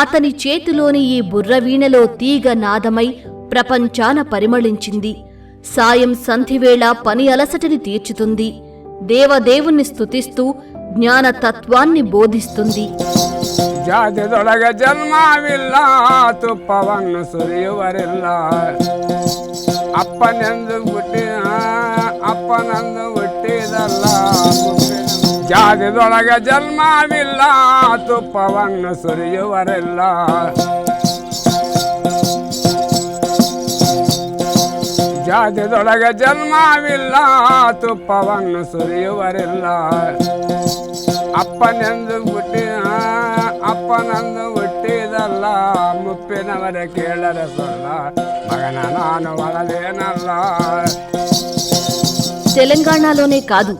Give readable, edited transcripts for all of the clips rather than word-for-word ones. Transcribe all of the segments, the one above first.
అతని చేతిలోని ఈ బుర్రవీణలో తీగ నాదమై ప్రపంచాన పరిమళించింది. సాయం సంధివేళ పని అలసటని తీర్చుతుంది. దేవదేవుణ్ణి స్తుతిస్తూ జ్ఞానతత్వాన్ని బోధిస్తుంది. ಜಾತಿದೊಳಗೆ ಜನ್ಮವಿಲ್ಲ ತುಪ್ಪವನ್ನು ಸುರಿಯುವರಿಲ್ಲ ಅಪ್ಪನೆಂದು ಹುಟ್ಟಿದಲ್ಲ. ಜಾತಿದೊಳಗೆ ಜನ್ಮವಿಲ್ಲ ತುಪ್ಪವನ್ನು ಸುರಿಯುವರಿಲ್ಲ. ಜಾತಿದೊಳಗೆ ಜನ್ಮವಿಲ್ಲ ತುಪ್ಪವನ್ನು ಸುರಿಯುವರಿಲ್ಲ. ಅಪ್ಪನೆಂದು ಹುಟ್ಟಿದಲ್ಲ ಮುಪ್ಪಿನವರೇ ಕೇಳರೆ ಸೊಲ್ಲ మగన నాను వలలేనల్ల. తెలంగాణలోనే కాదు,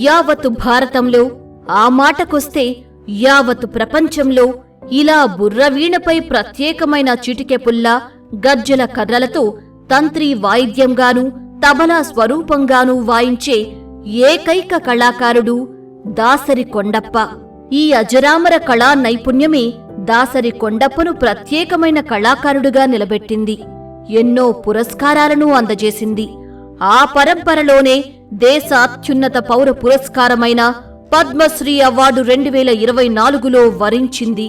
యావత్తు భారతంలో, ఆ మాటకొస్తే యావత్తు ప్రపంచంలో ఇలా బుర్రవీణపై ప్రత్యేకమైన చిటికెపుల్ల గజ్జల కర్రలతో తంత్రి వాయిద్యంగానూ తబలా స్వరూపంగానూ వాయించే ఏకైక కళాకారుడు దాసరి కొండప్ప. ఈ అజరామర కళా నైపుణ్యమే దాసరి కొండప్పను ప్రత్యేకమైన కళాకారుడుగా నిలబెట్టింది. ఎన్నో పురస్కారాలను అందజేసింది. ఆ పరంపరలోనే దేశ అత్యున్నత పౌర పురస్కారమైన పద్మశ్రీ అవార్డు 2024లో వరించింది.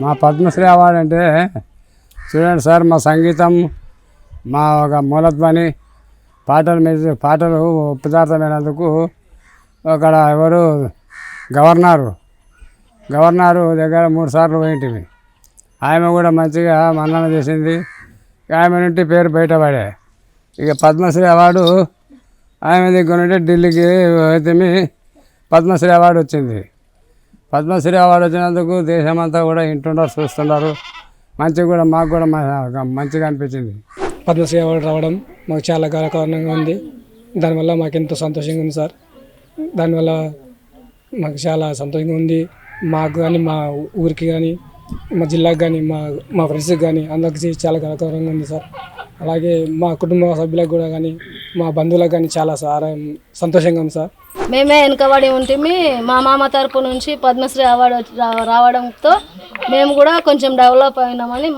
మా పద్మశ్రీ అవార్డు అంటే చూడండి సార్, మా సంగీతం, మా ఒక మూలధ్వని, పాటలు ఉపదార్థమైనందుకు అక్కడ ఎవరు గవర్నరు దగ్గర 3 సార్లు పోయింటివి. ఆమె కూడా మంచిగా మన్నన చేసింది. ఆమె నుండి పేరు బయటపడే ఇక పద్మశ్రీ అవార్డు ఆమె దగ్గర నుండి ఢిల్లీకి అయితే పద్మశ్రీ అవార్డు వచ్చింది. పద్మశ్రీ అవార్డు వచ్చినందుకు దేశమంతా కూడా వింటున్నారు, చూస్తున్నారు. మంచిగా కూడా మాకు కూడా మంచిగా అనిపించింది. పద్మశ్రీ అవార్డు రావడం మాకు చాలా గర్వకారణంగా ఉంది. దానివల్ల మాకు ఎంతో సంతోషంగా ఉంది సార్. దానివల్ల మాకు చాలా సంతోషంగా ఉంది. మాకు కానీ, మా ఊరికి కానీ, మా జిల్లాకు కానీ, మా ఫ్రెండ్స్కి కానీ అందరికీ చాలా గర్వకారణంగా ఉంది సార్. అలాగే మా కుటుంబ సభ్యులకు కూడా కానీ, మా బంధువులకు కానీ చాలా సంతోషంగా ఉంది సార్. మేమే వెనుకబడి ఉంటుంది. మా మామ తరపు నుంచి పద్మశ్రీ అవార్డు రావడంతో మేము కూడా కొంచెం డెవలప్ అయినామని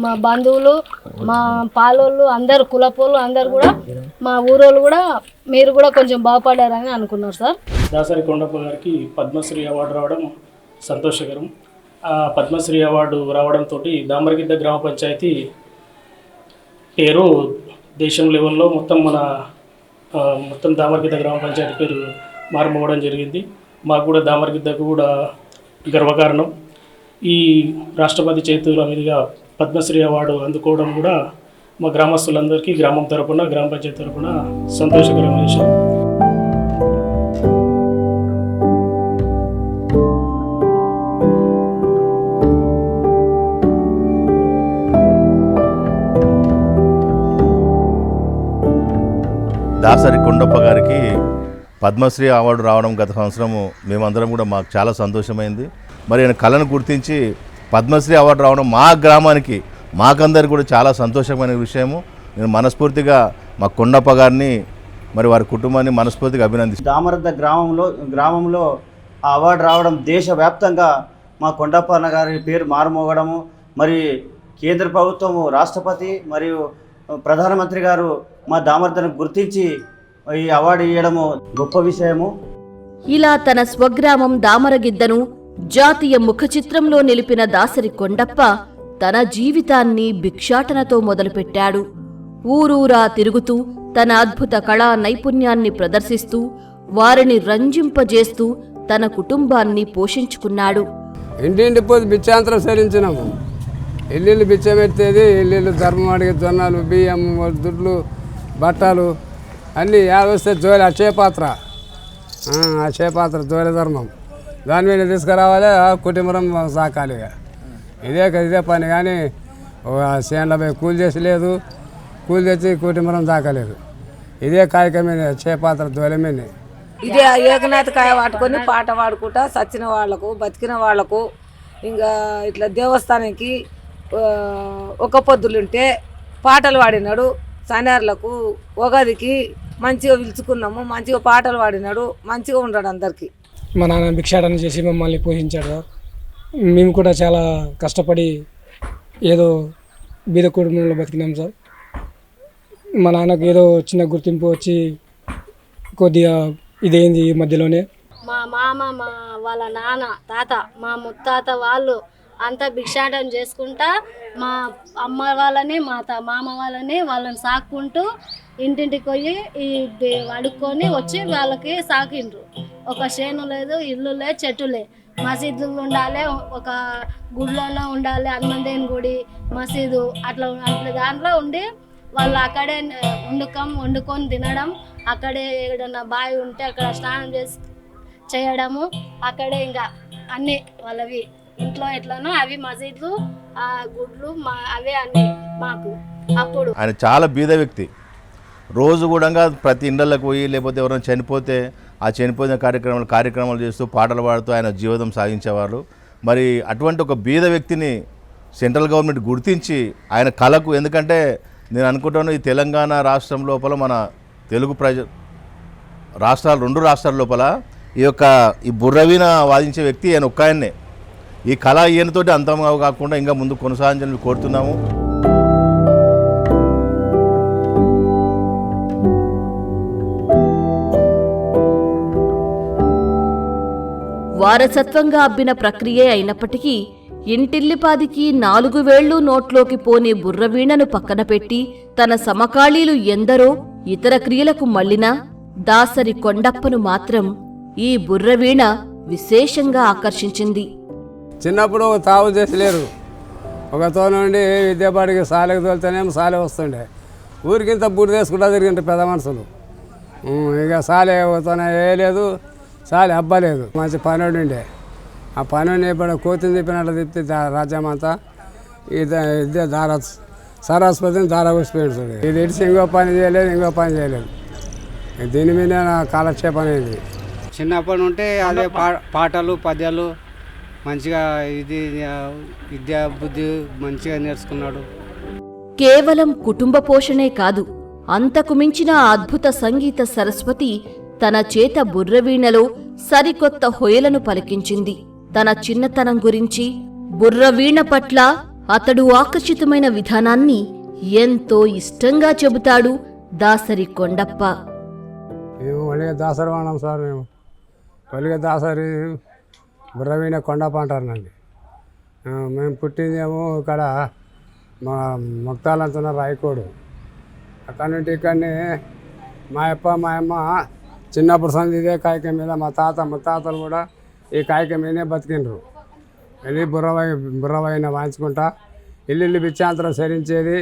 మా బంధువులు, మా పాలోళ్ళు అందరు, కులపోళ్ళు అందరు కూడా, మా ఊరోళ్ళు కూడా మీరు కూడా కొంచెం బాగుపడారని అనుకున్నారు సార్. దాసరి కొండప్ప గారికి పద్మశ్రీ అవార్డు రావడం సంతోషకరం. ఆ పద్మశ్రీ అవార్డు రావడంతో దామరగిద్ద గ్రామ పంచాయతీ పేరు దేశం లెవెల్లో మొత్తం దామరగిద్ద గ్రామ పంచాయతీ పేరు మారుమోవడం జరిగింది. మాకు కూడా దామరగిద్దకు కూడా గర్వకారణం. ఈ రాష్ట్రపతి చేతుల మీదుగా పద్మశ్రీ అవార్డు అందుకోవడం కూడా మా గ్రామస్తులందరికీ గ్రామం తరపున, గ్రామ పంచాయతీ తరపున సంతోషకరమైన విషయం. దాసరి కొండప్ప గారికి పద్మశ్రీ అవార్డు రావడం గత సంవత్సరము మేమందరం కూడా మాకు చాలా సంతోషమైంది. మరి ఆయన కళను గుర్తించి పద్మశ్రీ అవార్డు రావడం మా గ్రామానికి, మాకందరికి కూడా చాలా సంతోషమైన విషయము. నేను మనస్ఫూర్తిగా మా కొండప్ప గారిని, మరి వారి కుటుంబాన్ని మనస్ఫూర్తిగా అభినందిస్తాను. దామరద్ద గ్రామంలో ఆ అవార్డు రావడం దేశవ్యాప్తంగా మా కొండప్ప అన్న గారి పేరు మారుమోగడము, మరి కేంద్ర ప్రభుత్వము, రాష్ట్రపతి మరియు ప్రధానమంత్రి గారు మా దామరద్దను గుర్తించి ఈ అవార్డు ఇవ్వడము గొప్ప విషయము. ఇలా తన స్వగ్రామం దామరగిద్దను జాతీయ ముఖచిత్రంలో నిలిపిన దాసరి కొండప్ప తన జీవితాన్ని భిక్షాటనతో మొదలుపెట్టాడు. ఊరూరా తిరుగుతూ తన అద్భుత కళా నైపుణ్యాన్ని ప్రదర్శిస్తూ వారిని రంజింపజేస్తూ తన కుటుంబాన్ని పోషించుకున్నాడు. ఇంటింటి పోతే బిచ్చాంతరం సరించినాము. ఇల్లు బిచ్చమెత్తేది, ఇల్లు ధర్మం అడిగే జొన్నలు, బియ్యం, దుడ్లు, బట్టలు అన్నీ వస్తే జోలి అక్షయపాత్ర జోలి ధర్మం దాని మీద తీసుకురావాలి. కుటుంబం సాకాలి. ఇదే పని. కానీ చేనుల పోయి కూలి చేసి లేదు, కూలి తెచ్చి కుటుంబం సాకలేదు. ఇదే కార్యక్రమం అక్షయపాత్ర జోలి మీద. ఇదే ఏకనాథ కాయ పట్టుకొని పాట పాడుకుంటా సచ్చిన వాళ్లకు, బతికిన వాళ్లకు, ఇంకా ఇట్లా దేవస్థానానికి ఒక పొద్దులుంటే పాటలు పాడినాడు. సనార్లకు ఉగాదికి మంచిగా పిలుచుకున్నాము, మంచిగా పాటలు పాడినాడు, మంచిగా ఉన్నాడు అందరికీ. మా నాన్న భిక్షాటన చేసి మమ్మల్ని పోషించాడు. మేము కూడా చాలా కష్టపడి ఏదో బీద కుటుంబంలో బతికినాం సార్. మా నాన్నకు ఏదో చిన్న గుర్తింపు వచ్చి కొద్దిగా ఇదేంది ఈ మధ్యలోనే. మా మామ వాళ్ళ నాన్న తాత మా ముత్తాత వాళ్ళు అంతా భిక్షాటన చేసుకుంటా మా అమ్మ వాళ్ళని మామ వాళ్ళని సాక్కుంటూ ఇంటింటికి పోయి అడుక్కొని వచ్చి వాళ్ళకి సాకిండ్రు. ఒక చేను లేదు, ఇల్లు లేదు, చెట్టు లేదు. మసీదులు ఉండాలి, ఒక గుడిలోనే ఉండాలి, హనుమంతుని గుడి, మసీదు అట్లా దాంట్లో ఉండి వాళ్ళు అక్కడే వండుకొని తినడం, అక్కడే ఏదైనా బావి ఉంటే అక్కడ స్నానం చేయడము, అక్కడే ఇంకా అన్నీ వాళ్ళవి ఇంట్లో ఎట్లనో అవి మసీదులు ఆ గుడ్లు అవే అన్నీ మాకు. అప్పుడు ఆయన చాలా బీద వ్యక్తి. రోజు కూడా ప్రతి ఇండ్లకు పోయి లేకపోతే ఎవరైనా చనిపోతే ఆ చనిపోయిన కార్యక్రమాలు చేస్తూ పాటలు పాడుతూ ఆయన జీవితం సాగించేవారు. మరి అటువంటి ఒక బీద వ్యక్తిని సెంట్రల్ గవర్నమెంట్ గుర్తించి ఆయన కళకు, ఎందుకంటే నేను అనుకుంటాను ఈ తెలంగాణ రాష్ట్రం లోపల మన తెలుగు రెండు రాష్ట్రాల లోపల ఈ బుర్రవీణ వాదించే వ్యక్తి ఆయన ఒక్క ఆయన్నే. ఈ కళ ఈయనతోటి అంతం కాకుండా ఇంకా ముందు కొనసాగించాలని కోరుతున్నాము. వారసత్వంగా అబ్బిన ప్రక్రియే అయినప్పటికీ ఇంటిల్లిపాదికి 4 వేళ్లు నోట్లోకి పోని బుర్రవీణను పక్కన పెట్టి తన సమకాళీలు ఎందరో ఇతర క్రియలకు మళ్లినా దాసరి కొండప్పను మాత్రం ఈ బుర్రవీణ విశేషంగా ఆకర్షించింది. చిన్నప్పుడు తావు చేసి లేరు. ఒకతో నుండి విద్యాపాటికి సాలెకి తోలితేనేమో సాలె వస్తుండే. ఊరికింత బూడి తీసుకుంటా తిరిగింటే పెద్ద మనుషులు. ఇక సాలె పోతూనే వేయలేదు, సాలె అబ్బలేదు. మంచి పనుడు ఉండే. ఆ పనుని ఇప్పుడు కోతిని తిప్పినట్లు తిప్పి రాజ్యమంతా ఇదే సరస్వతిని దార కూసిపోయింది. ఇది ఇడిచి ఇంకో పని చేయలేదు. దీని మీద నా కాలక్షేపం అయింది. చిన్నప్పటి నుండి అదే పాటలు పద్యాలు మంచిగా ఇది విద్యా బుద్ధి మంచిగా నేర్చుకున్నాడు. కేవలం కుటుంబ పోషణే కాదు, అంతకు మించిన అద్భుత సంగీత సరస్వతి తన చేత బుర్రవీణలో సరికొత్త హొయలను పలికించింది. తన చిన్నతనం గురించి, బుర్రవీణ పట్ల అతడు ఆకర్షితమైన విధానాన్ని ఎంతో ఇష్టంగా చెబుతాడు దాసరి కొండప్ప. మేము ఒలిగ దాసరి వాణం సార్. మేము ఒలిగ దాసరి బుర్రవీణ కొండప్ప అంటారునండి. మేము పుట్టిందేమో ఇక్కడ మా ముక్తాలంతున్న రాయకోడు. అక్కడి నుండి ఇక్కడనే మా అమ్మ చిన్నప్పుడు సంది ఇదే కాయక మీద మా ముత్తాతలు కూడా ఈ కాయక మీదనే బతికిండ్రు. వెళ్ళి బుర్రవైన వాయించుకుంటా ఇల్లు బిచ్చాంతరం సరించేది.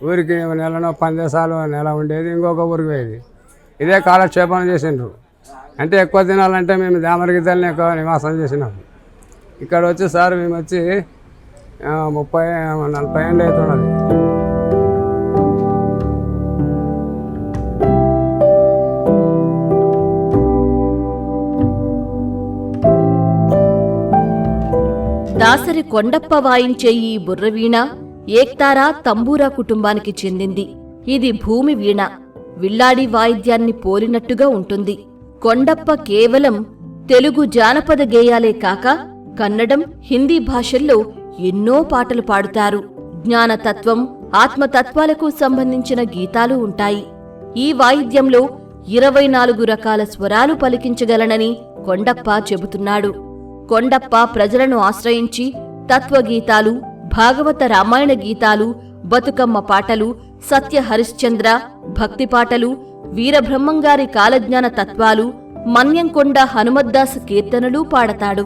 ఊరికి నెలలో 10 దేశాలు నెల ఉండేది, ఇంకొక ఊరికి పోయేది. ఇదే కాలక్షేపం చేసిండ్రు. అంటే ఎక్కువ తినాలంటే మేము దామరగిద్దల్ని ఎక్కువ నివాసం చేసినాం. ఇక్కడ వచ్చి సార్ మేము వచ్చి 30-40 ఏళ్ళు అవుతున్నది. దాసరి కొండప్ప వాయించే ఈ బుర్రవీణ ఏక్తారా తంబూరా కుటుంబానికి చెందింది. ఇది భూమి వీణ, విల్లాడి వాయిద్యాన్ని పోలినట్టుగా ఉంటుంది. కొండప్ప కేవలం తెలుగు జానపద గేయాలే కాక కన్నడం, హిందీ భాషల్లో ఎన్నో పాటలు పాడుతారు. జ్ఞానతత్వం, ఆత్మతత్వాలకు సంబంధించిన గీతాలు ఉంటాయి. ఈ వాయిద్యంలో 24 రకాల స్వరాలు పలికించగలనని కొండప్ప చెబుతున్నాడు. కొండప్ప ప్రజలను ఆశ్రయించి తత్వగీతాలు, భాగవత రామాయణ గీతాలు, బతుకమ్మ పాటలు, సత్య హరిశ్చంద్ర భక్తి పాటలు, వీరబ్రహ్మంగారి కాలజ్ఞాన తత్వాలు, మన్యంకొండ హనుమద్దాస కీర్తనలు పాడతాడు.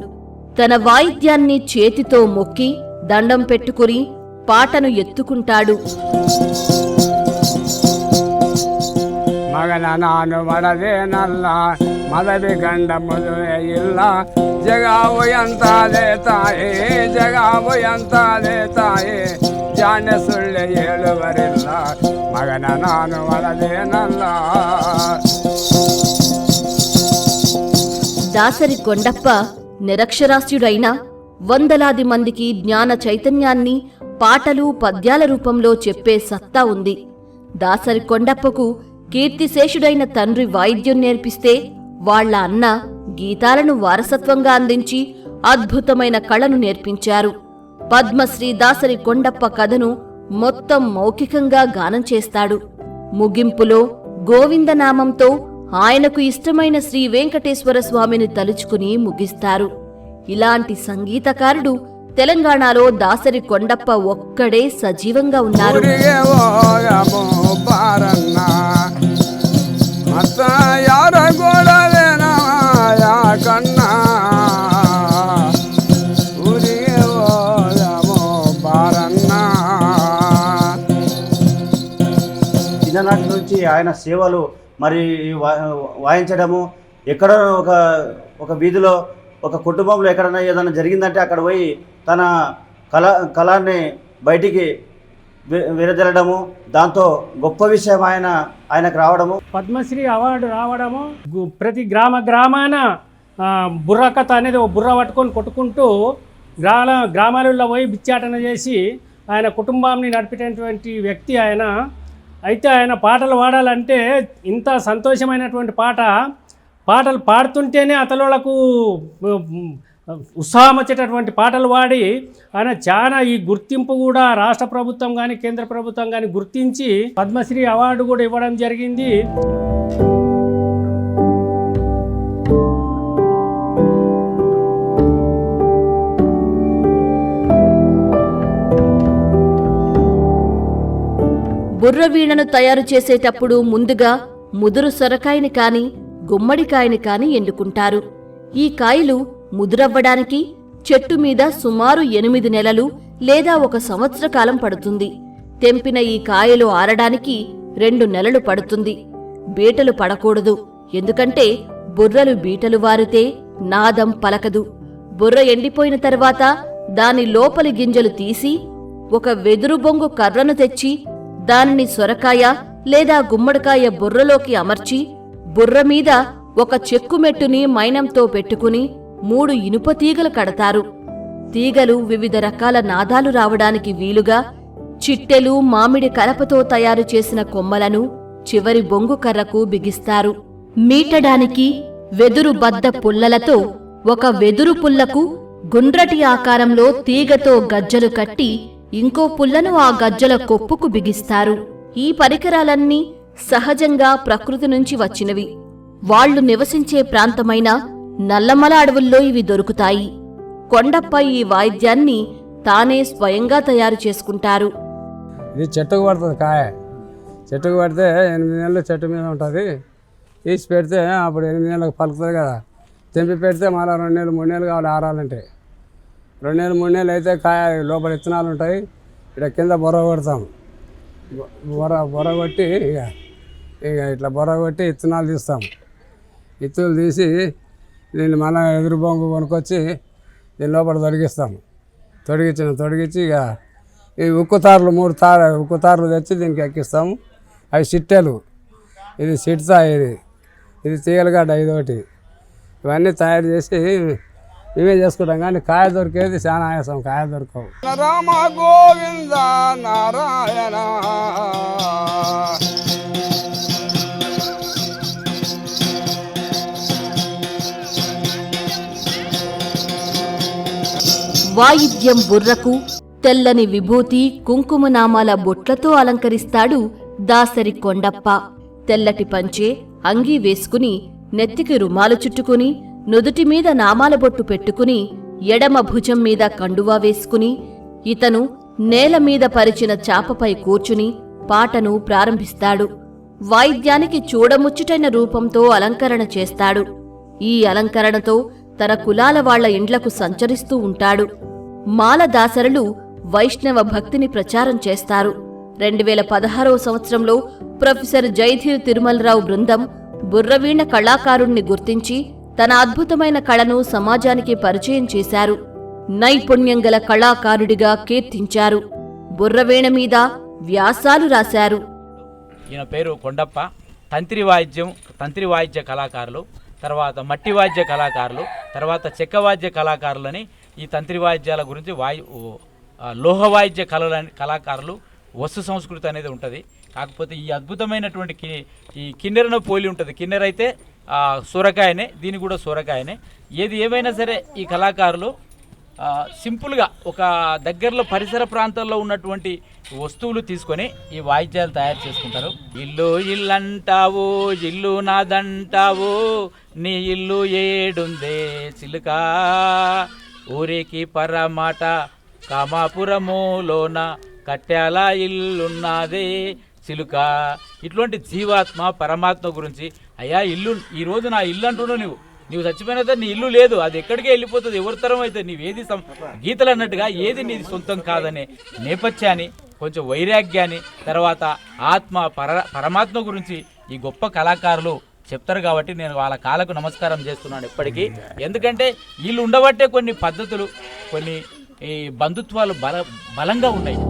తన వాయిద్యాన్ని చేతితో మొక్కి దండం పెట్టుకుని పాటను ఎత్తుకుంటాడు. మగన నాను మడదే నల్ల మదవి గండ మధురే ఇల్ల జగావు ఎంత లేతాయే జగావు ఎంత లేతాయే జాన్య సుళ్ళె ఏಳುವರಿಲ್ಲ మగన నాను మడదే నల్ల. దాసరి కొండప్ప నిరక్షరాస్యుడైనా వందలాది మందికి జ్ఞాన చైతన్యాన్ని పాటలు, పద్యాల రూపంలో చెప్పే సత్తా ఉంది. దాసరి కొండప్పకు కీర్తిశేషుడైన తండ్రి వాయిద్యం నేర్పిస్తే వాళ్ల అన్న గీతాలను వారసత్వంగా అందించి అద్భుతమైన కళను నేర్పించారు. పద్మశ్రీ దాసరి కొండప్ప కథను మొత్తం మౌఖికంగా గానం చేస్తాడు. ముగింపులో గోవిందనామంతో ఆయనకు ఇష్టమైన శ్రీ వెంకటేశ్వర స్వామిని తలుచుకుని ముగిస్తారు. ఇలాంటి సంగీతకారుడు తెలంగాణలో దాసరి కొండప్ప ఒక్కడే సజీవంగా ఉన్నారు. చిన్ననాటి నుంచి ఆయన సేవలు మరి వాయించడము, ఎక్కడో ఒక వీధిలో ఒక కుటుంబంలో ఎక్కడైనా ఏదైనా జరిగిందంటే అక్కడ పోయి తన కళాన్ని బయటికి విరజల్లడము, దాంతో గొప్ప విషయం ఆయనకు రావడము. పద్మశ్రీ అవార్డు రావడము, ప్రతి గ్రామాన బుర్రకథ అనేది ఒక బుర్ర పట్టుకొని కొట్టుకుంటూ గ్రామాలలో పోయి బిచ్చాటన చేసి ఆయన కుటుంబాన్ని నడిపేటటువంటి వ్యక్తి ఆయన. అయితే ఆయన పాటలు పాడాలంటే ఇంత సంతోషమైనటువంటి పాటలు పాడుతుంటేనే అతలోళ్లకు ఉత్సాహం వచ్చేటటువంటి పాటలు పాడి ఆయన చాలా ఈ గుర్తింపు కూడా రాష్ట్ర ప్రభుత్వం కానీ కేంద్ర ప్రభుత్వం కానీ గుర్తించి పద్మశ్రీ అవార్డు కూడా ఇవ్వడం జరిగింది. బుర్రవీణను తయారు చేసేటప్పుడు ముందుగా ముదురు సొరకాయని కాని గుమ్మడికాయని కాని ఎండుకుంటారు. ఈ కాయలు ముదురవ్వడానికి చెట్టు మీద సుమారు 8 నెలలు లేదా 1 సంవత్సర కాలం పడుతుంది. తెంపిన ఈ కాయలు ఆరడానికి 2 నెలలు పడుతుంది. బీటలు పడకూడదు, ఎందుకంటే బుర్రలు బీటలు వారితే నాదం పలకదు. బుర్ర ఎండిపోయిన తర్వాత దాని లోపలి గింజలు తీసి ఒక వెదురు బొంగు కర్రను తెచ్చి దానిని సొరకాయ లేదా గుమ్మడికాయ బుర్రలోకి అమర్చి బుర్ర మీద ఒక చెక్కుమెట్టుని మైనంతో పెట్టుకుని 3 ఇనుప తీగలు కడతారు. తీగలు వివిధ రకాల నాదాలు రావడానికి వీలుగా చిట్టెలు మామిడి కలపతో తయారు చేసిన కొమ్మలను చివరి బొంగు కర్రకు బిగిస్తారు. మీటడానికి వెదురు బద్ద పుల్లలతో ఒక వెదురు పుల్లకు గుండ్రటి ఆకారంలో తీగతో గజ్జలు కట్టి ఇంకో పుల్లను ఆ గజ్జల కొప్పుకు బిగిస్తారు. ఈ పరికరాలన్నీ సహజంగా ప్రకృతి నుంచి వచ్చినవి. వాళ్లు నివసించే ప్రాంతమైన నల్లమల అడవుల్లో ఇవి దొరుకుతాయి. కొండప్ప ఈ వాయిద్యాన్ని తానే స్వయంగా తయారు చేసుకుంటారు. ఇది చెట్టుకు పడుతుంది కాయ. చెట్టుకు పడితే 8 నెలలు చెట్టు మీద ఉంటుంది. తీసి పెడితే అప్పుడు 8 నెలలకు పలుకుతుంది కదా. తెంపి పెడితే మళ్ళీ 2 నెలలు 3 నెలలు కావాలి ఆరాలంటే. 2 నెలలు 3 నెలలు అయితే కాయ లోపల విత్తనాలు ఉంటాయి. ఇక్కడ కింద బొర్ర కొడతాం. బొర్ర కొట్టి ఇక ఇట్లా బొర్ర కొట్టి విత్తనాలు తీస్తాం. విత్తులు తీసి దీన్ని మళ్ళీ ఎదురు బొంగు కొనుక్కొచ్చి దీని లోపల తొడిగిస్తాం. తొడిగించి ఇక ఈ ఉక్కు తార్లు 3 ఉక్కు తార్లు తెచ్చి దీనికి ఎక్కిస్తాము. అవి సిట్టెలు, ఇది సిట్సా, ఇది తీగలగడ్డ, ఇదొకటి. ఇవన్నీ తయారు చేసి మేమే చేసుకుంటాం. కానీ కాయ దొరికేది చాలా ఆయాసం, కాయ దొరకవు. రామ గోవింద నారాయణ. వాయిద్యం బుర్రకు తెల్లని విభూతి కుంకుమనామాల బొట్లతో అలంకరిస్తాడు దాసరి కొండప్ప. తెల్లటి పంచే అంగీ వేసుకుని నెత్తికి రుమాలు చుట్టుకుని నుదుటి మీద నామాల బొట్టు పెట్టుకుని ఎడమ భుజం మీద కండువా వేసుకుని ఇతను నేల మీద పరిచిన చాపపై కూర్చుని పాటను ప్రారంభిస్తాడు. వాయిద్యానికి చూడముచ్చటైన రూపంతో అలంకరణ చేస్తాడు. ఈ అలంకరణతో తన కులాల వాళ్ల ఇండ్లకు సంచరిస్తూ ఉంటాడు. మాల దాసరులు వైష్ణవ భక్తిని ప్రచారం చేస్తారు. 2016వ సంవత్సరంలో ప్రొఫెసర్ జైధీర్ తిరుమలరావు బృందం బుర్రవీణ కళాకారుణ్ణి గుర్తించి తన అద్భుతమైన కళను సమాజానికి పరిచయం చేశారు. నైపుణ్యం గల కళాకారుడిగా కీర్తించారు. బుర్రవీణ మీద వ్యాసాలు రాశారు. ఈయన పేరు కొండప్ప. తంత్రి వాయిద్య కళాకారులు, తర్వాత మట్టి వాద్య కళాకారులు, తర్వాత చెక్క వాద్య కళాకారులని ఈ తంత్రి వాయిద్యాల గురించి లోహ వాయిద్య కళాకారులు, వస్తు సంస్కృతి అనేది ఉంటుంది. కాకపోతే ఈ అద్భుతమైనటువంటి ఈ కిన్నెరను పోలి ఉంటుంది. కిన్నెర అయితే సొరకాయనే, దీని కూడా సొరకాయనే. ఏది ఏమైనా సరే ఈ కళాకారులు సింపుల్గా ఒక దగ్గరలో పరిసర ప్రాంతాల్లో ఉన్నటువంటి వస్తువులు తీసుకొని ఈ వాయిద్యాలు తయారు చేసుకుంటారు. ఇల్లు ఇల్లంటావు, ఇల్లు నాదంటావు, నీ ఇల్లు ఏడుందే చిలుక, ఊరికి పరమాట కామాపురములోన కట్యాల ఇల్లున్నదే చిలుక. ఇటువంటి జీవాత్మ పరమాత్మ గురించి, అయ్యా ఇల్లు ఈరోజు నా ఇల్లు అంటున్నావు, నీవు చచ్చిపోయిన నీ ఇల్లు లేదు, అది ఎక్కడికే వెళ్ళిపోతుంది, ఎవరి తరం అయితే నీవేది గీతలు అన్నట్టుగా ఏది నీది సొంతం కాదనే నేపథ్యాన్ని, కొంచెం వైరాగ్యాన్ని, తర్వాత ఆత్మ పరమాత్మ గురించి ఈ గొప్ప కళాకారులు చెప్తారు. కాబట్టి నేను వాళ్ళ కాళ్ళకు నమస్కారం చేస్తున్నాను ఎప్పటికీ. ఎందుకంటే వీళ్ళు ఉండబట్టే కొన్ని పద్ధతులు, కొన్ని ఈ బంధుత్వాలు బలంగా ఉన్నాయి.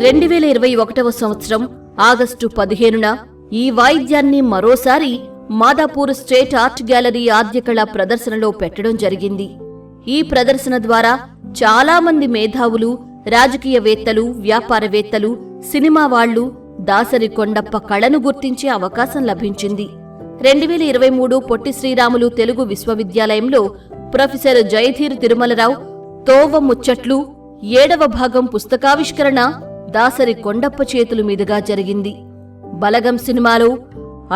రెండు 2021వ సంవత్సరం ఆగస్టు 15న ఈ వాయిద్యాన్ని మరోసారి మాదాపూర్ స్టేట్ ఆర్ట్ గ్యాలరీ ఆద్యకళ ప్రదర్శనలో పెట్టడం జరిగింది. ఈ ప్రదర్శన ద్వారా చాలా మంది మేధావులు, రాజకీయవేత్తలు, వ్యాపారవేత్తలు, సినిమా వాళ్లు దాసరి కొండప్ప కళను గుర్తించే అవకాశం లభించింది. 2023 పొట్టి శ్రీరాములు తెలుగు విశ్వవిద్యాలయంలో ప్రొఫెసర్ జయధీర్ తిరుమలరావు తోవ ముచ్చట్లు 7వ భాగం పుస్తకావిష్కరణ దాసరి కొండప్ప చేతుల మీదుగా జరిగింది. బలగం సినిమాలో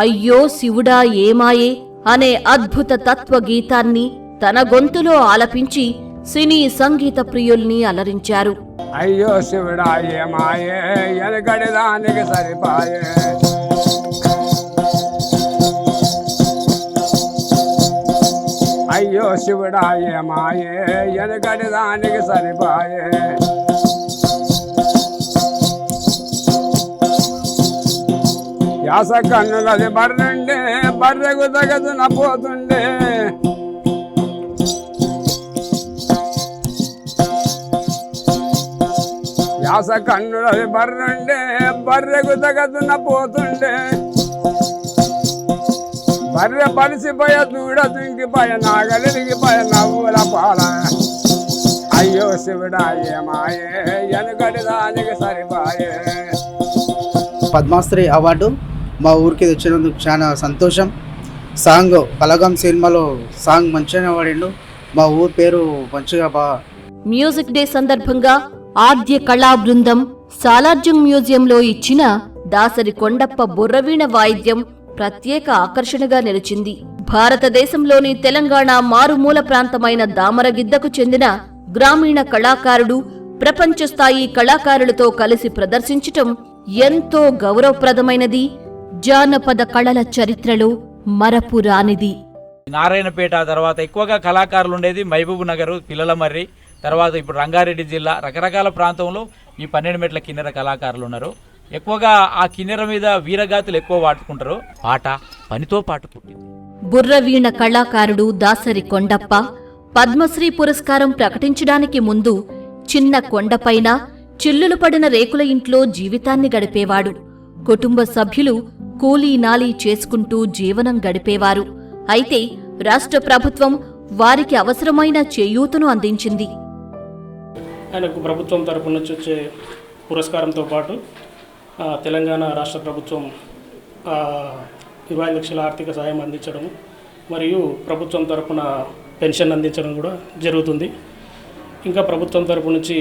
అయ్యో శివుడా ఏమాయే అనే అద్భుత తత్వగీతాన్ని తన గొంతులో ఆలపించి సినీ సంగీత ప్రియుల్ని అలరించారు. అయ్యో శివుడా ఏమాయే ఎనకటి దానికి సరిపాయే, అయ్యో శివుడా ఏమాయే ఎనకటి దానికి సరిపాయే, యాస కన్నులది బర్రెండే బర్రెకు తగదున పోతుండే, యాస కన్నులది బర్రెండే బర్రెకు తగదున పోతుండే, బర్రె పలిసిపోయ దూడ దుంకిపోయ నాగలిరిగిపోయ నవ్వుల పాల, అయ్యో శివుడా ఏమాయే ఎనకటి దానికి సరిపాయే. పద్మశ్రీ అవార్డు మా ఊరికి తెచ్చినందుకు చాలా సంతోషం. సాంగ్ బలగం సినిమాలో సాంగ్ మంచిగా వాడిండు, మా ఊరు పేరు మంచిగా మ్యూజిక్ డే సందర్భంగా ఆద్య కళా బృందం సాలార్జంగ్ మ్యూజియంలో ఇచ్చిన దాసరి కొండప్ప బుర్రవీణ వాయిద్యం ప్రత్యేక ఆకర్షణగా నిలిచింది. భారతదేశంలోని తెలంగాణ మారుమూల ప్రాంతమైన దామరగిద్దకు చెందిన గ్రామీణ కళాకారుడు ప్రపంచ స్థాయి కళాకారులతో కలిసి ప్రదర్శించటం ఎంతో గౌరవప్రదమైనది. జానపద కళల చరిత్రలో మరపురానిది. నారాయణపేట తర్వాత ఎక్కువగా కళాకారులు ఉండేది మహబూబ్ నగర్, పిల్లలమర్రి, తర్వాత ఇప్పుడు రంగారెడ్డి జిల్లా రకరకాల ప్రాంతంలో ఈ 12 మెట్ల కిన్నెర కళాకారులు ఉన్నారు. ఎక్కువగా ఆ కిన్నెర మీద వీరగాతులు ఎక్కువ వాడుకుంటారు. పాట పనితో పాటు పుట్టింది. బుర్రవీణ కళాకారుడు దాసరి కొండప్ప పద్మశ్రీ పురస్కారం ప్రకటించడానికి ముందు చిన్న కొండపైన చిల్లులు పడిన రేకుల ఇంట్లో జీవితాన్ని గడిపేవాడు. కుటుంబ సభ్యులు కూలీ నాలీ చేసుకుంటూ జీవనం గడిపేవారు. అయితే రాష్ట్ర ప్రభుత్వం వారికి అవసరమైన చేయూతను అందించింది. ఆయనకు ప్రభుత్వం తరపు నుంచి వచ్చే పురస్కారంతో పాటు తెలంగాణ రాష్ట్ర ప్రభుత్వం 25 లక్షల ఆర్థిక సాయం అందించడం మరియు ప్రభుత్వం తరపున పెన్షన్ అందించడం కూడా జరుగుతుంది. ఇంకా ప్రభుత్వం తరపు నుంచి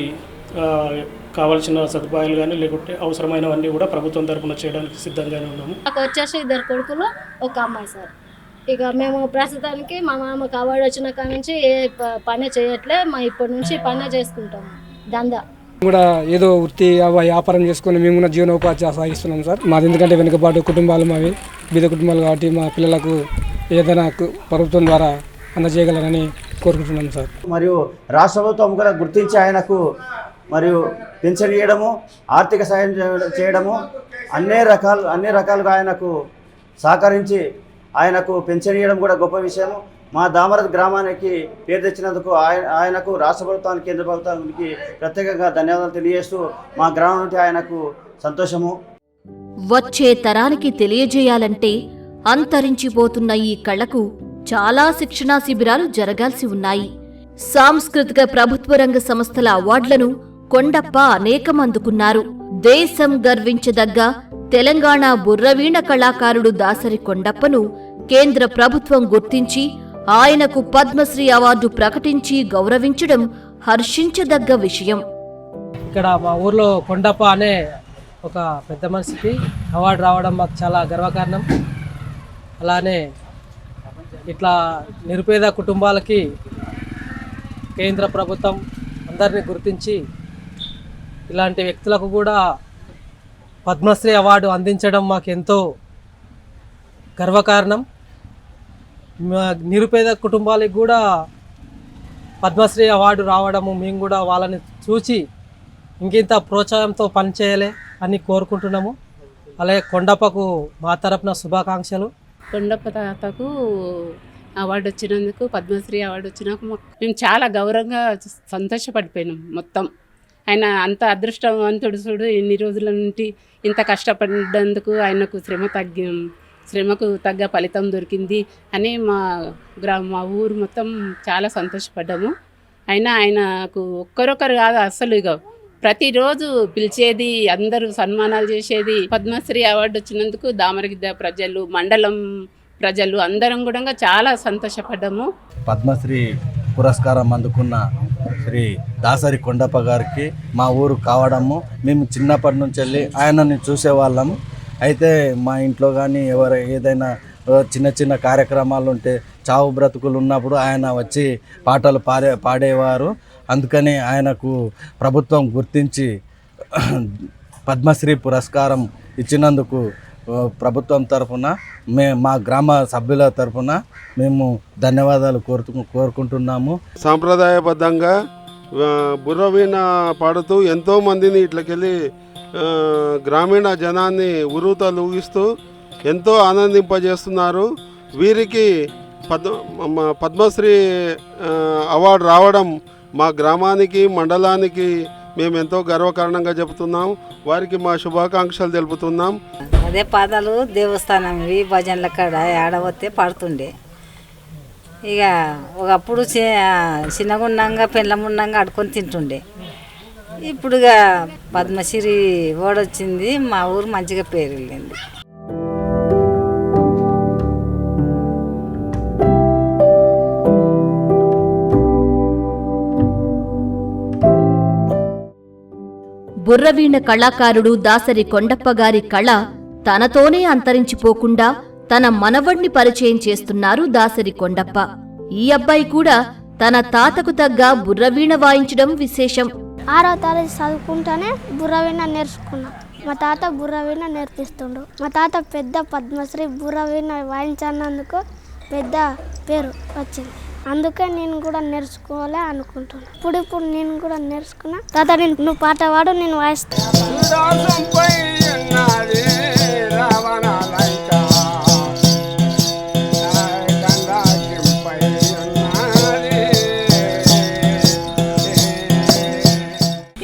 కావాల్సిన సదుపాయాలు కానీ లేకుంటే అవసరమైనవన్నీ కూడా ప్రభుత్వం తరపున చేయడానికి సిద్ధంగానే ఉన్నాము. నాకు వచ్చేసి 2 కొడుకులు, ఒక అమ్మాయి సార్. ఇక మేము ప్రస్తుతానికి మా మామకు అవార్డు వచ్చిన కాడ నుంచి ఏ పని చేయట్లే, ఇప్పటి నుంచి పనే చేసుకుంటాము. దందా కూడా ఏదో వృత్తి వ్యాపారం చేసుకుని మేము కూడా జీవనోపాధి సాగిస్తున్నాం సార్. మాది ఎందుకంటే వెనుకబాటు కుటుంబాలు, మావి బీద కుటుంబాలు కాబట్టి మా పిల్లలకు ఏదైనా ప్రభుత్వం ద్వారా అందజేయగలరని కోరుకుంటున్నాం సార్. మరియు రాష్ట్ర ప్రభుత్వం కూడా గుర్తించి ఆయనకు మరియు పెన్షన్ ఇవ్వడము, ఆర్థిక సాయం చేయడము, అన్ని రకాలుగా ఆయనకు సహకరించి ఆయనకు పెన్షన్ ఇవ్వడం కూడా గొప్ప విషయము. మా దామరద్ గ్రామానికి పేరు తెచ్చినందుకు ఆయనకు రాష్ట్ర ప్రభుత్వానికి, కేంద్ర ప్రభుత్వానికి ప్రత్యేకంగా ధన్యవాదాలు తెలియజేస్తూ మా గ్రామం నుండి ఆయనకు సంతోషము. వచ్చే తరానికి తెలియజేయాలంటే అంతరించిపోతున్న ఈ కళకు చాలా శిక్షణా శిబిరాలు జరగాల్సి ఉన్నాయి. సాంస్కృతిక ప్రభుత్వ రంగ సంస్థల అవార్డులను కొండప్ప అనేకం అందుకున్నారు. దేశం గర్వించదగ్గ తెలంగాణ బుర్రవీణ కళాకారుడు దాసరి కొండప్పను కేంద్ర ప్రభుత్వం గుర్తించి ఆయనకు పద్మశ్రీ అవార్డు ప్రకటించి గౌరవించడం హర్షించదగ్గ విషయం. ఇక్కడ మా ఊర్లో కొండప్ప అనే ఒక పెద్ద మనిషికి అవార్డు రావడం మాకు చాలా గర్వకారణం. అలానే ఇట్లా నిరుపేద కుటుంబాలకి కేంద్ర ప్రభుత్వం అందరినీ గుర్తించి ఇలాంటి వ్యక్తులకు కూడా పద్మశ్రీ అవార్డు అందించడం మాకు ఎంతో గర్వకారణం. నిరుపేద కుటుంబాలకు కూడా పద్మశ్రీ అవార్డు రావడము మేము కూడా వాళ్ళని చూసి ఇంకింత ప్రోత్సాహంతో పనిచేయాలి అని కోరుకుంటున్నాము. అలాగే కొండప్పకు మా తరపున శుభాకాంక్షలు. కొండప్ప తాతకు అవార్డు వచ్చినందుకు, పద్మశ్రీ అవార్డు వచ్చినందుకు మేము చాలా గౌరవంగా సంతోషపడిపోయినాం. మొత్తం ఆయన అంత అదృష్టవంతుడు చూడు, ఇన్ని రోజుల నుండి ఇంత కష్టపడినందుకు ఆయనకు శ్రమకు తగ్గ ఫలితం దొరికింది అని మా ఊరు మొత్తం చాలా సంతోషపడ్డాము. అయినా ఆయనకు ఒక్కరొకరు కాదు, అసలు ఇక ప్రతిరోజు పిలిచేది, అందరూ సన్మానాలు చేసేది. పద్మశ్రీ అవార్డు వచ్చినందుకు దామరగిద్ద ప్రజలు, మండలం ప్రజలు అందరం కూడా చాలా సంతోషపడ్డాము. పద్మశ్రీ పురస్కారం అందుకున్న శ్రీ దాసరి కొండప్ప గారికి మా ఊరు కావడము, మేము చిన్నప్పటి నుంచి వెళ్ళి ఆయనని చూసేవాళ్ళము. అయితే మా ఇంట్లో కానీ ఏదైనా చిన్న చిన్న కార్యక్రమాలు ఉంటే, చావు బ్రతుకులు ఉన్నప్పుడు ఆయన వచ్చి పాటలు పాడేవారు. అందుకని ఆయనకు ప్రభుత్వం గుర్తించి పద్మశ్రీ పురస్కారం ఇచ్చినందుకు ప్రభుత్వం తరఫున మా గ్రామ సభ్యుల తరఫున మేము ధన్యవాదాలు కోరుకుంటున్నాము. సాంప్రదాయబద్ధంగా బుర్రవీణ పాడుతూ ఎంతోమందిని ఇట్లకెళ్ళి గ్రామీణ జనాన్ని ఉరుతలూగిస్తూ ఎంతో ఆనందింపజేస్తున్నారు. వీరికి పద్మశ్రీ అవార్డు రావడం మా గ్రామానికి, మండలానికి మేము ఎంతో గర్వకారణంగా చెబుతున్నాం. వారికి మా శుభాకాంక్షలు తెలుపుతున్నాం. అదే పాదాలు దేవస్థానం ఇవి భజనల కాడ ఆడవస్తే పాడుతుండే. ఇక ఒకప్పుడు చిన్నగుండంగా పెళ్ళముండంగా ఆడుకొని తింటుండే. ఇప్పుడుగా పద్మశ్రీ ఓడొచ్చింది, మా ఊరు మంచిగా పేరు వెళ్ళింది. బుర్రవీణ కళాకారుడు దాసరి కొండప్ప గారి కళ తనతోనే అంతరించిపోకుండా తన మనవణ్ణి పరిచయం చేస్తున్నారు దాసరి కొండప్ప. ఈ అబ్బాయి కూడా తన తాతకు తగ్గ బుర్రవీణ వాయించడం విశేషం. 6వ తరగతి చదువుకుంటానే బుర్రవీణ నేర్చుకున్నా. మా తాత బుర్రవీణ నేర్పిస్తుండు. మా తాత పెద్ద పద్మశ్రీ బుర్రవీణ వాయించినందుకు పెద్ద పేరు వచ్చింది. అందుకే నేను కూడా నేర్చుకోవాలి అనుకుంటున్నా. ఇప్పుడు నేను కూడా నేర్చుకున్నా. తాత నువ్వు పాట పాడు, నేను వాయిస్తాను.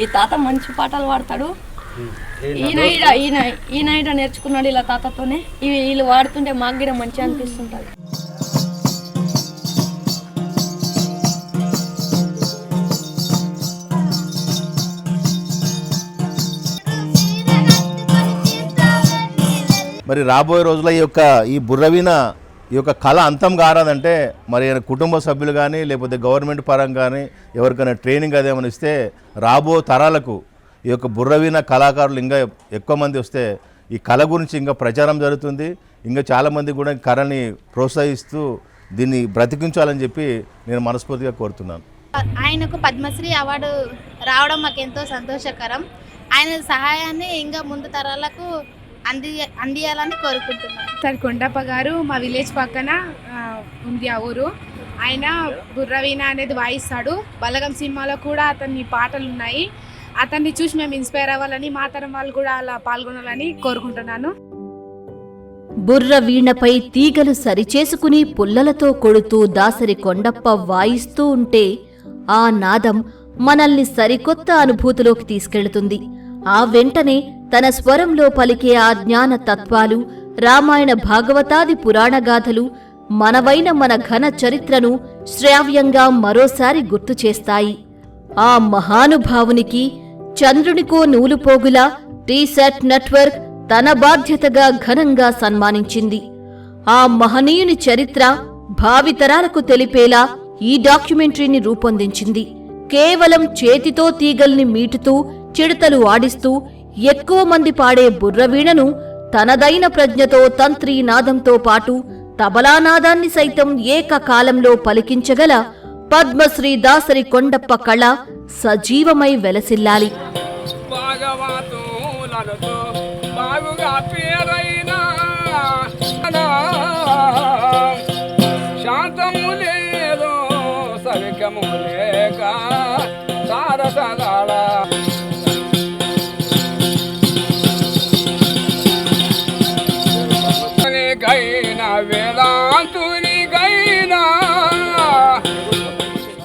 ఈ తాత మంచి పాటలు పాడతాడు. ఈయన నేర్చుకున్నాడు ఇలా తాతతోనే. వీళ్ళు వాడుతుంటే మాకు కూడా మంచిగా అనిపిస్తుంటుంది. మరి రాబోయే రోజుల్లో ఈ బుర్రవీణ ఈ యొక్క కళ అంతం కారాదంటే మరి కుటుంబ సభ్యులు కానీ లేకపోతే గవర్నమెంట్ పరంగా కానీ ఎవరికైనా ట్రైనింగ్ అదేమైనా ఇస్తే రాబో తరాలకు ఈ యొక్క బుర్రవీణ కళాకారులు ఇంకా ఎక్కువ మంది వస్తే ఈ కళ గురించి ఇంకా ప్రచారం జరుగుతుంది. ఇంకా చాలామంది కూడా కళని ప్రోత్సహిస్తూ దీన్ని బ్రతికించాలని చెప్పి నేను మనస్ఫూర్తిగా కోరుతున్నాను. ఆయనకు పద్మశ్రీ అవార్డు రావడం మాకు ఎంతో సంతోషకరం. ఆయన సహాయాన్ని ఇంకా ముందు తరాలకు అందియాలని కోరుకుంటున్నాను. సార్ కొండప్ప గారు మా విలేజ్ పక్కన ఉంది ఆ ఊరు. ఆయన బుర్రవీణ అనేది వాయిస్తాడు. బలగం సినిమాలో కూడా అతని పాటలు ఉన్నాయి. అతన్ని చూసి మేము ఇన్స్పైర్ అవ్వాలని, మా తరం వాళ్ళు కూడా అలా పాల్గొనాలని కోరుకుంటున్నాను. బుర్రవీణపై తీగలు సరిచేసుకుని పుల్లలతో కొడుతూ దాసరి కొండప్ప వాయిస్తూ ఉంటే ఆ నాదం మనల్ని సరికొత్త అనుభూతిలోకి తీసుకెళ్తుంది. ఆ వెంటనే తన స్వరంలో పలికే ఆ జ్ఞాన తత్వాలు, రామాయణ భాగవతాది పురాణగాథలు మనవైన మన ఘన చరిత్రను శ్రావ్యంగా మరోసారి గుర్తు చేస్తాయి. ఆ మహానుభావునికి చంద్రునికో నూలుపోగులా టీసాట్ నెట్వర్క్ తన బాధ్యతగా ఘనంగా సన్మానించింది. ఆ మహనీయుని చరిత్ర భావితరాలకు తెలిపేలా ఈ డాక్యుమెంటరీని రూపొందించింది. కేవలం చేతితో తీగల్ని మీటుతూ చిడతలు ఆడిస్తూ ఎక్కువ మంది పాడే బుర్రవీణను తనదైన ప్రజ్ఞతో తంత్రీ నాదంతో పాటు తబలానాదాన్ని సైతం ఏకకాలంలో పలికించగల పద్మశ్రీ దాసరి కొండప్ప కళ సజీవమై వెలసిల్లాలి.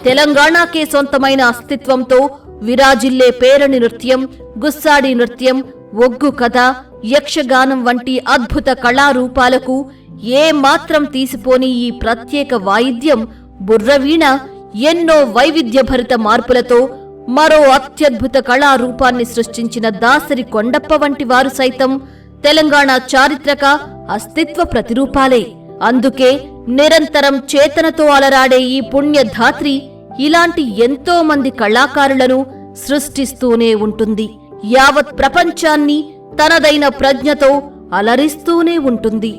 తెలంగాణకే సొంతమైన అస్తిత్వంతో విరాజిల్లే పేరణి నృత్యం, గుస్సాడి నృత్యం, ఒగ్గు కథ, యక్షగానం వంటి అద్భుత కళారూపాలకు ఏ మాత్రం తీసిపోని ఈ ప్రత్యేక వాయిద్యం బుర్రవీణ ఎన్నో వైవిధ్యభరిత మార్పులతో మరో అత్యద్భుత కళారూపాన్ని సృష్టించిన దాసరి కొండప్ప వంటి వారు సైతం తెలంగాణ చారిత్రక అస్తిత్వ ప్రతిరూపాలే. అందుకే నిరంతరం చేతనతో అలరాడే ఈ పుణ్యధాత్రి ఇలాంటి ఎంతో మంది కళాకారులను సృష్టిస్తూనే ఉంటుంది. యావత్ ప్రపంచాన్ని తనదైన ప్రజ్ఞతో అలరిస్తూనే ఉంటుంది.